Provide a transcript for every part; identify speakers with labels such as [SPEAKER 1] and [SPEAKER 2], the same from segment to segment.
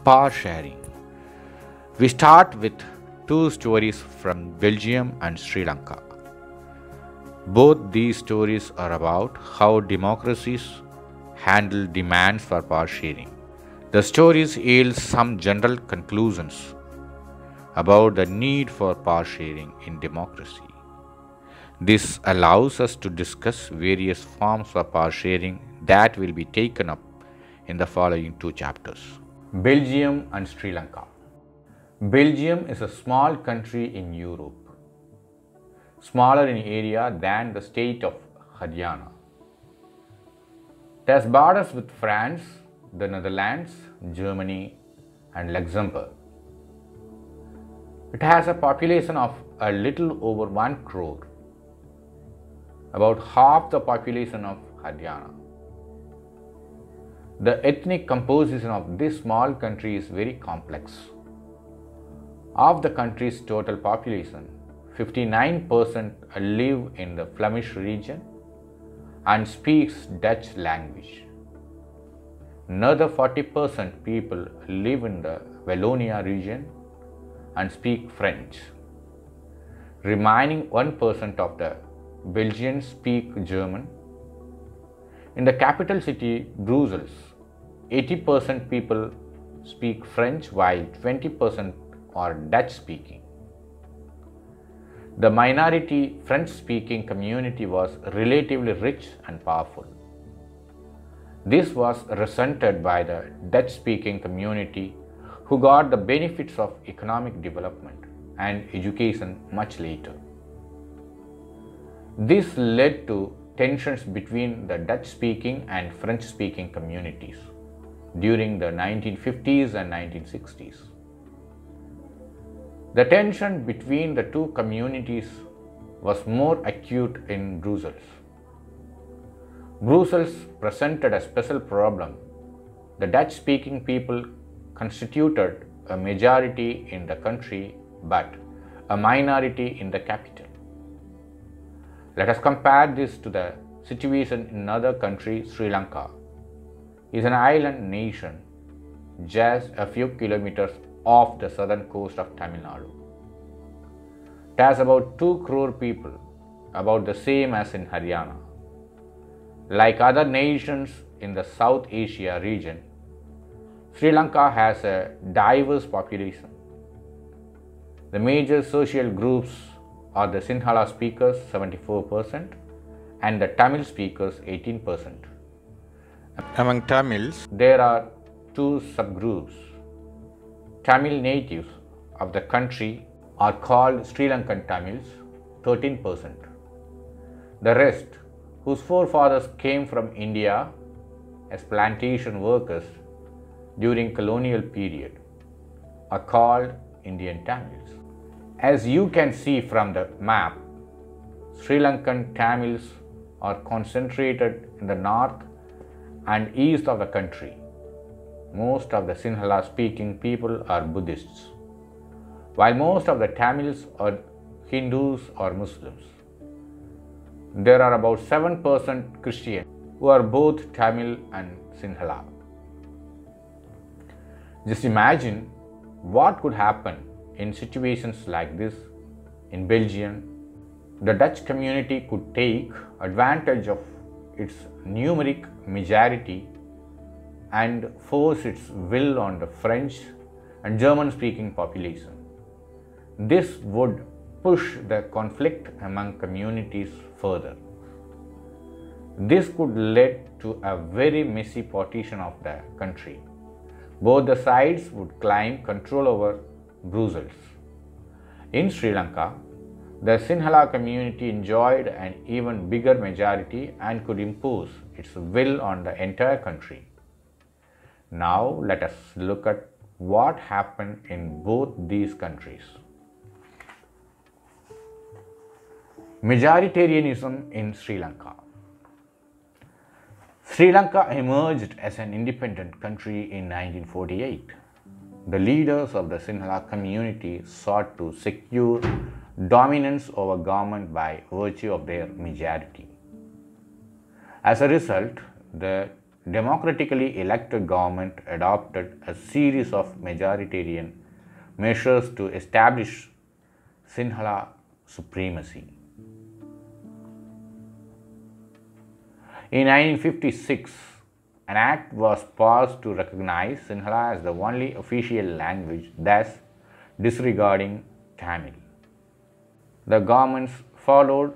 [SPEAKER 1] Power sharing. We start with two stories from Belgium and Sri Lanka. Both these stories are about how democracies handle demands for power sharing. The stories yield some general conclusions about the need for power sharing in democracy. This allows us to discuss various forms of power sharing that will be taken up in the following two chapters. Belgium and Sri Lanka. Belgium is a small country in Europe, smaller in area than the state of Haryana. It has borders with France, the Netherlands, Germany, and Luxembourg. It has a population of a little over 1 crore, about half the population of Haryana. The ethnic composition of this small country is very complex. Of the country's total population, 59% live in the Flemish region and speaks Dutch language. Another 40% people live in the Wallonia region and speak French. Remaining 1% of the Belgians speak German. In the capital city, Brussels, 80% people speak French while 20% are Dutch speaking. The minority French speaking community was relatively rich and powerful. This was resented by the Dutch speaking community, who got the benefits of economic development and education much later. This led to tensions between the Dutch speaking and French speaking communities during the 1950s and 1960s. The tension between the two communities was more acute in Brussels. Brussels presented a special problem. The Dutch-speaking people constituted a majority in the country but a minority in the capital. Let us compare this to the situation in another country. Sri Lanka is an island nation just a few kilometers off the southern coast of Tamil Nadu. It has about 2 crore people, about the same as in Haryana. Like other nations in the South Asia region, Sri Lanka has a diverse population. The major social groups are the Sinhala speakers 74% and the Tamil speakers 18%. Among Tamils, there are two subgroups. Tamil natives of the country are called Sri Lankan Tamils, 13%. The rest, whose forefathers came from India as plantation workers during colonial period, are called Indian Tamils. As you can see from the map, Sri Lankan Tamils are concentrated in the north and east of the country. Most of the Sinhala speaking people are Buddhists, while most of the Tamils are Hindus or Muslims. There are about 7% Christians who are both Tamil and Sinhala. Just imagine what could happen in situations like this in Belgium. The Dutch community could take advantage of its numeric majority and force its will on the French and German speaking population. This would push the conflict among communities further. This could lead to a very messy partition of the country. Both the sides would claim control over Brussels. In Sri Lanka, the Sinhala community enjoyed an even bigger majority and could impose its will on the entire country. Now let us look at what happened in both these countries. Majoritarianism in Sri Lanka. Sri Lanka emerged as an independent country in 1948. The leaders of the Sinhala community sought to secure dominance over government by virtue of their majority. As a result, the democratically elected government adopted a series of majoritarian measures to establish Sinhala supremacy. In 1956, an act was passed to recognize Sinhala as the only official language, thus disregarding Tamil. The governments followed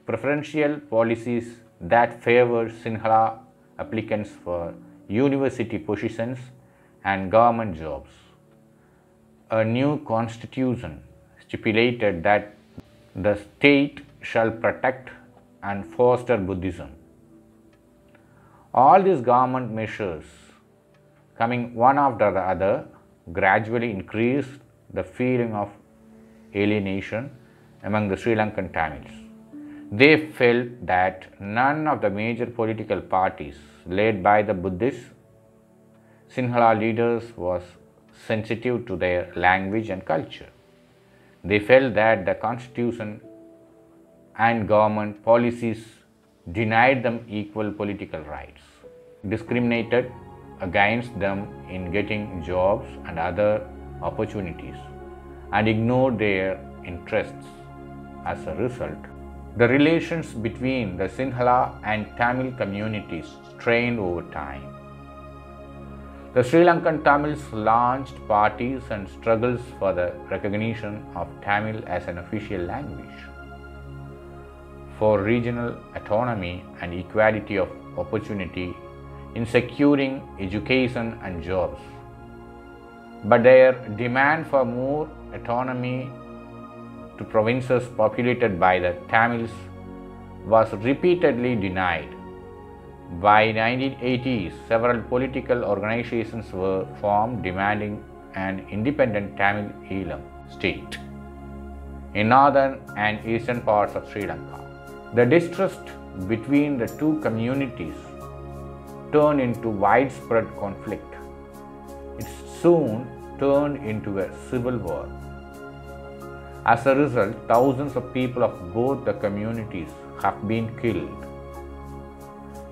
[SPEAKER 1] preferential policies that favored Sinhala applicants for university positions and government jobs. A new constitution stipulated that the state shall protect and foster Buddhism. All these government measures, coming one after the other, gradually increased the feeling of alienation among the Sri Lankan Tamils. They felt that none of the major political parties led by the Buddhist Sinhala leaders was sensitive to their language and culture. They felt that the constitution and government policies denied them equal political rights, discriminated against them in getting jobs and other opportunities, and ignored their interests. As a result, the relations between the Sinhala and Tamil communities strained over time. The Sri Lankan Tamils launched parties and struggles for the recognition of Tamil as an official language, for regional autonomy and equality of opportunity in securing education and jobs. But their demand for more autonomy to provinces populated by the Tamils was repeatedly denied. By 1980s, several political organizations were formed demanding an independent Tamil Eelam state in northern and eastern parts of Sri Lanka. The distrust between the two communities turned into widespread conflict. It soon turned into a civil war. As a result, thousands of people of both the communities have been killed.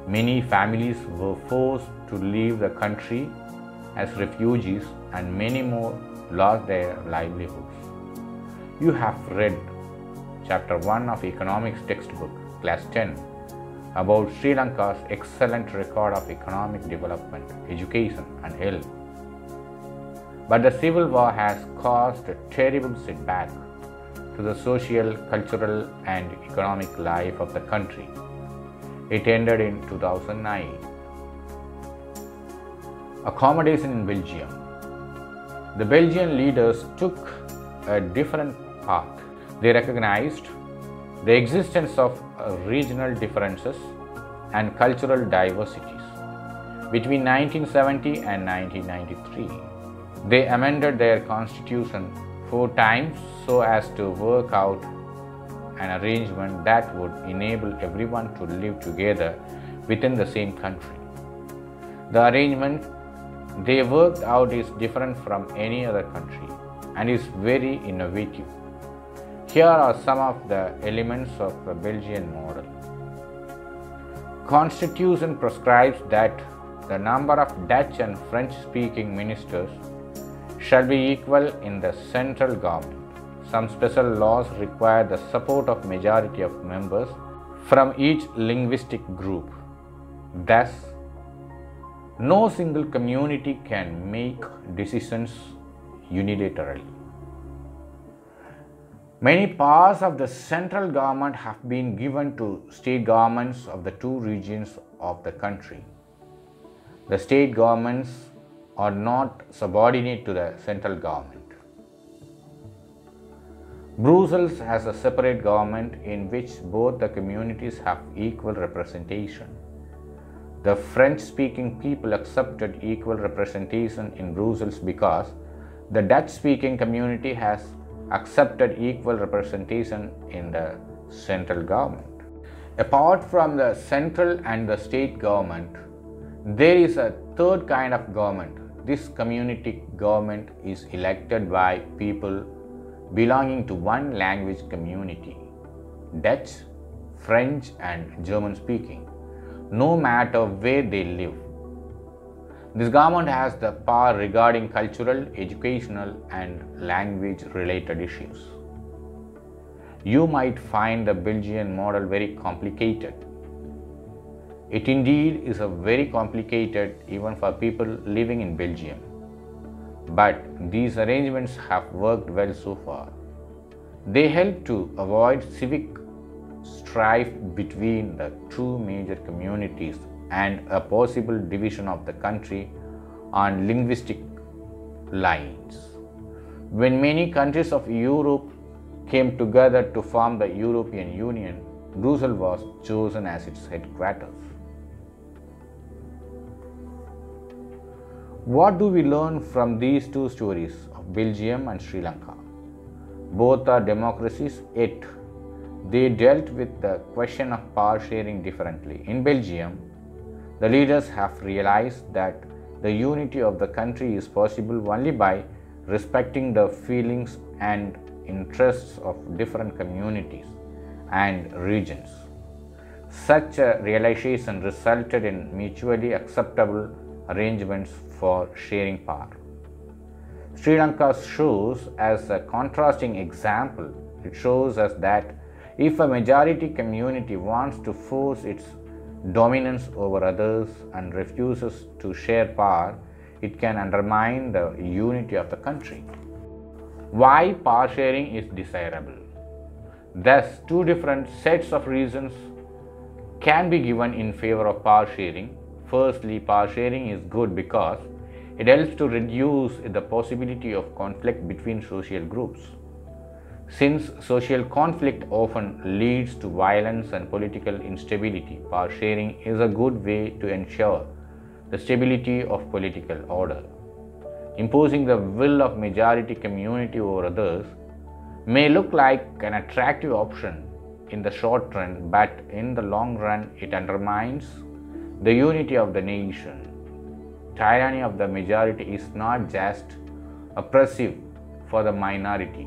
[SPEAKER 1] Many families were forced to leave the country as refugees, and many more lost their livelihoods. You have read Chapter 1 of Economics textbook, Class 10, about Sri Lanka's excellent record of economic development, education, and health. But the civil war has caused a terrible setback to the social, cultural, and economic life of the country. It ended in 2009. Accommodation in Belgium. The Belgian leaders took a different path. They recognized the existence of regional differences and cultural diversities between 1970 and 1993. They amended their constitution 4 times so as to work out an arrangement that would enable everyone to live together within the same country. The arrangement they worked out is different from any other country and is very innovative. Here are some of the elements of the Belgian model. Constitution prescribes that the number of Dutch and French-speaking ministers shall be equal in the central government. Some special laws require the support of majority of members from each linguistic group. Thus, no single community can make decisions unilaterally. Many powers of the central government have been given to state governments of the 2 regions of the country. The state governments are not subordinate to the central government. Brussels has a separate government in which both the communities have equal representation. The French-speaking people accepted equal representation in Brussels because the Dutch-speaking community has accepted equal representation in the central government. Apart from the central and the state government, there is a third kind of government. This community government is elected by people belonging to one language community, Dutch, French, and German speaking, no matter where they live. This government has the power regarding cultural, educational, and language related issues. You might find the Belgian model very complicated. It indeed is a very complicated even for people living in Belgium. But these arrangements have worked well so far. They help to avoid civic strife between the two major communities and a possible division of the country on linguistic lines. When many countries of Europe came together to form the European Union, Brussels was chosen as its headquarters. What do we learn from these two stories of Belgium and Sri Lanka? Both are democracies, yet they dealt with the question of power sharing differently. In Belgium, the leaders have realized that the unity of the country is possible only by respecting the feelings and interests of different communities and regions. Such a realization resulted in mutually acceptable arrangements for sharing power. Sri Lanka shows as a contrasting example. It shows us that if a majority community wants to force its dominance over others and refuses to share power, it can undermine the unity of the country. Why power sharing is desirable? Thus, two different sets of reasons can be given in favor of power sharing. Firstly, power sharing is good because it helps to reduce the possibility of conflict between social groups. Since social conflict often leads to violence and political instability, power sharing is a good way to ensure the stability of political order. Imposing the will of majority community over others may look like an attractive option in the short run, but in the long run it undermines the unity of the nation. Tyranny of the majority is not just oppressive for the minority.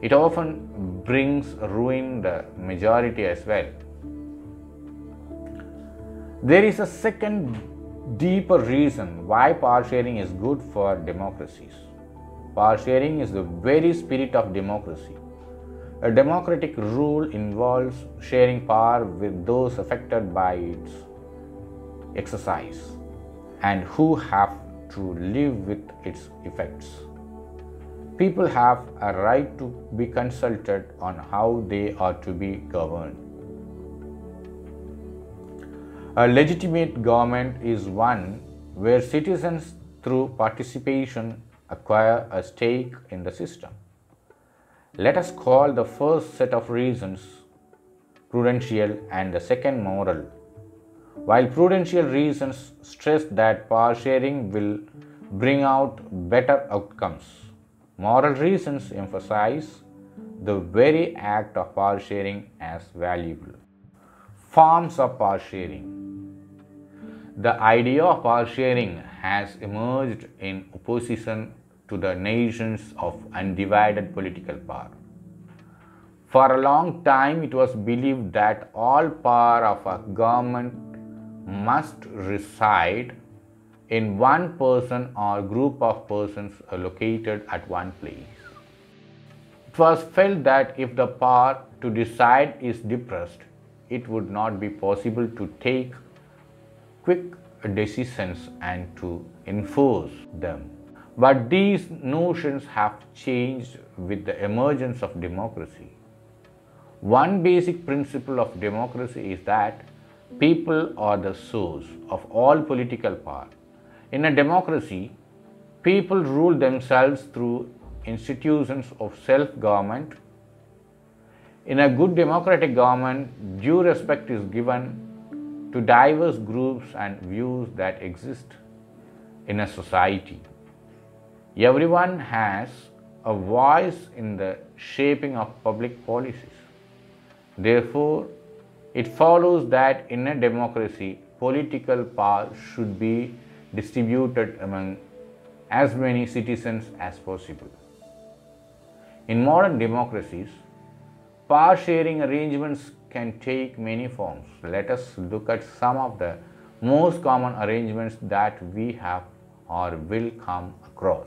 [SPEAKER 1] It often brings ruin to the majority as well. There is a second deeper reason why power sharing is good for democracies. Power sharing is the very spirit of democracy. A democratic rule involves sharing power with those affected by its exercise and who have to live with its effects. People have a right to be consulted on how they are to be governed. A legitimate government is one where citizens, through participation, acquire a stake in the system. Let us call the first set of reasons prudential and the second moral. While prudential reasons stress that power sharing will bring out better outcomes, moral reasons emphasize the very act of power sharing as valuable. Forms of power sharing. The idea of power sharing has emerged in opposition to the notions of undivided political power. For a long time, it was believed that all power of a government must reside in one person or group of persons located at one place. It was felt that if the power to decide is depressed, it would not be possible to take quick decisions and to enforce them. But these notions have changed with the emergence of democracy. One basic principle of democracy is that people are the source of all political power. In a democracy, people rule themselves through institutions of self-government. In a good democratic government, due respect is given to diverse groups and views that exist in a society. Everyone has a voice in the shaping of public policies. Therefore, it follows that in a democracy, political power should be distributed among as many citizens as possible. In modern democracies, power sharing arrangements can take many forms. Let us look at some of the most common arrangements that we have or will come across.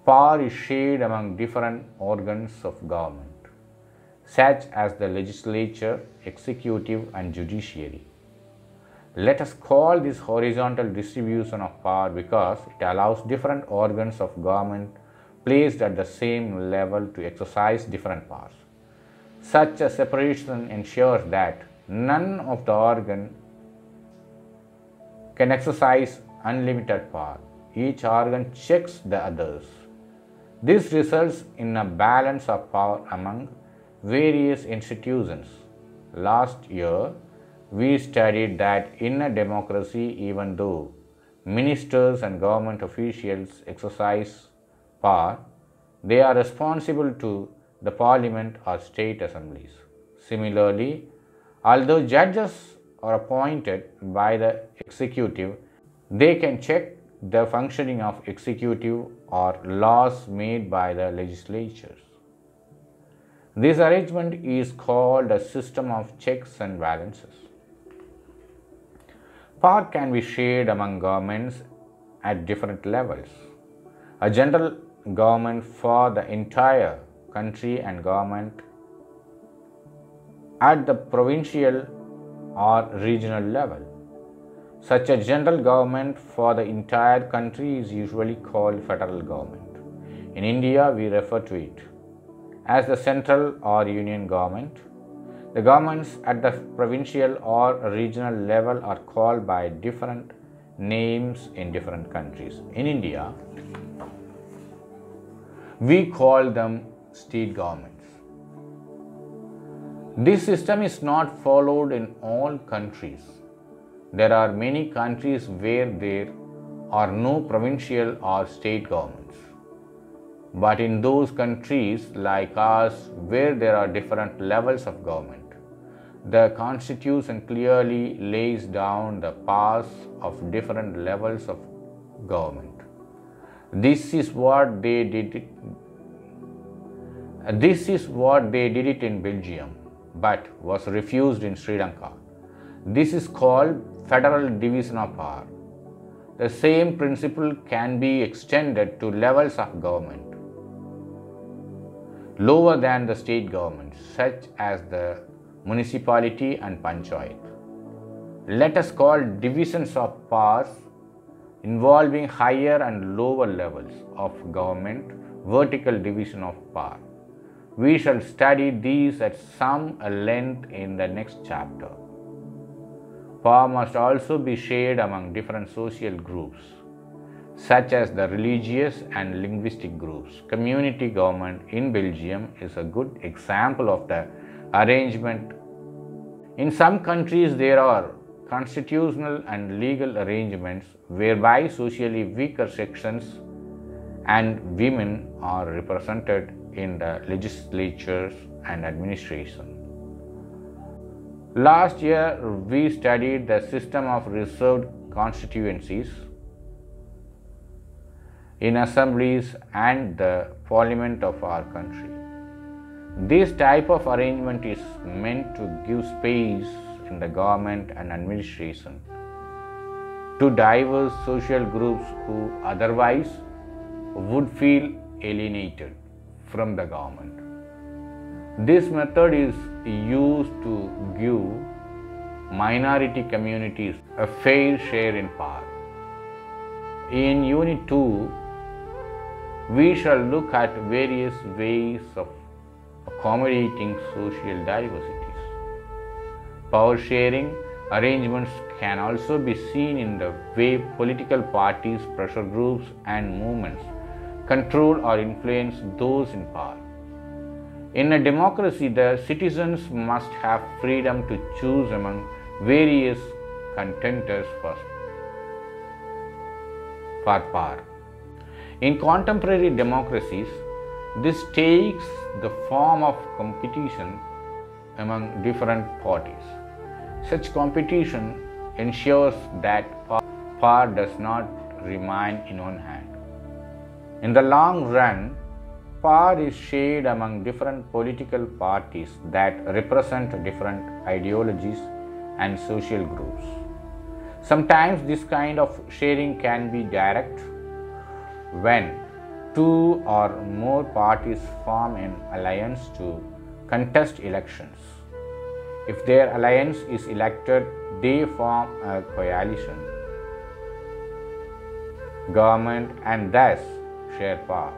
[SPEAKER 1] Power is shared among different organs of government, such as the legislature, executive, and judiciary. Let us call this horizontal distribution of power because it allows different organs of government placed at the same level to exercise different powers. Such a separation ensures that none of the organs can exercise unlimited power. Each organ checks the others. This results in a balance of power among various institutions. Last year, we studied that in a democracy, even though ministers and government officials exercise power, they are responsible to the parliament or state assemblies. Similarly, although judges are appointed by the executive, they can check the functioning of executive or laws made by the legislatures. This arrangement is called a system of checks and balances. Power can be shared among governments at different levels. A general government for the entire country and government at the provincial or regional level. Such a general government for the entire country is usually called federal government. In India, we refer to it as the central or union government. The governments at the provincial or regional level are called by different names in different countries. In India, we call them state governments. This system is not followed in all countries. There are many countries where there are no provincial or state governments. But in those countries like ours where there are different levels of government, the Constitution clearly lays down the powers of different levels of government. This is what they did it in Belgium, but was refused in Sri Lanka. This is called federal division of power. The same principle can be extended to levels of government lower than the state government, such as the municipality and panchayat. Let us call divisions of powers involving higher and lower levels of government vertical division of power. We shall study these at some length in the next chapter. Power must also be shared among different social groups, such as the religious and linguistic groups. Community government in Belgium is a good example of the arrangement. In some countries, there are constitutional and legal arrangements whereby socially weaker sections and women are represented in the legislatures and administration. Last year, we studied the system of reserved constituencies in assemblies and the parliament of our country. This type of arrangement is meant to give space in the government and administration to diverse social groups who otherwise would feel alienated from the government. This method is used to give minority communities a fair share in power. In Unit 2, we shall look at various ways of accommodating social diversities. Power sharing arrangements can also be seen in the way political parties, pressure groups, and movements control or influence those in power. In a democracy, the citizens must have freedom to choose among various contenders for power. In contemporary democracies, this takes the form of competition among different parties. Such competition ensures that power does not remain in one hand. In the long run, power is shared among different political parties that represent different ideologies and social groups. Sometimes this kind of sharing can be direct when two or more parties form an alliance to contest elections. If their alliance is elected, they form a coalition government and thus share power.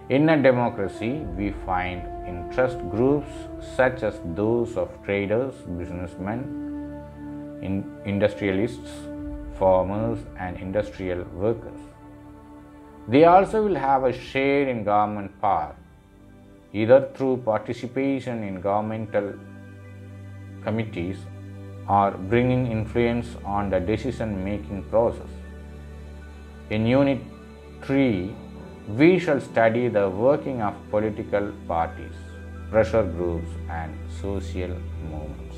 [SPEAKER 1] In a democracy, we find interest groups such as those of traders, businessmen, industrialists, farmers, and industrial workers. They also will have a share in government power, either through participation in governmental committees or bringing influence on the decision-making process. In Unit 3, we shall study the working of political parties, pressure groups, and social movements.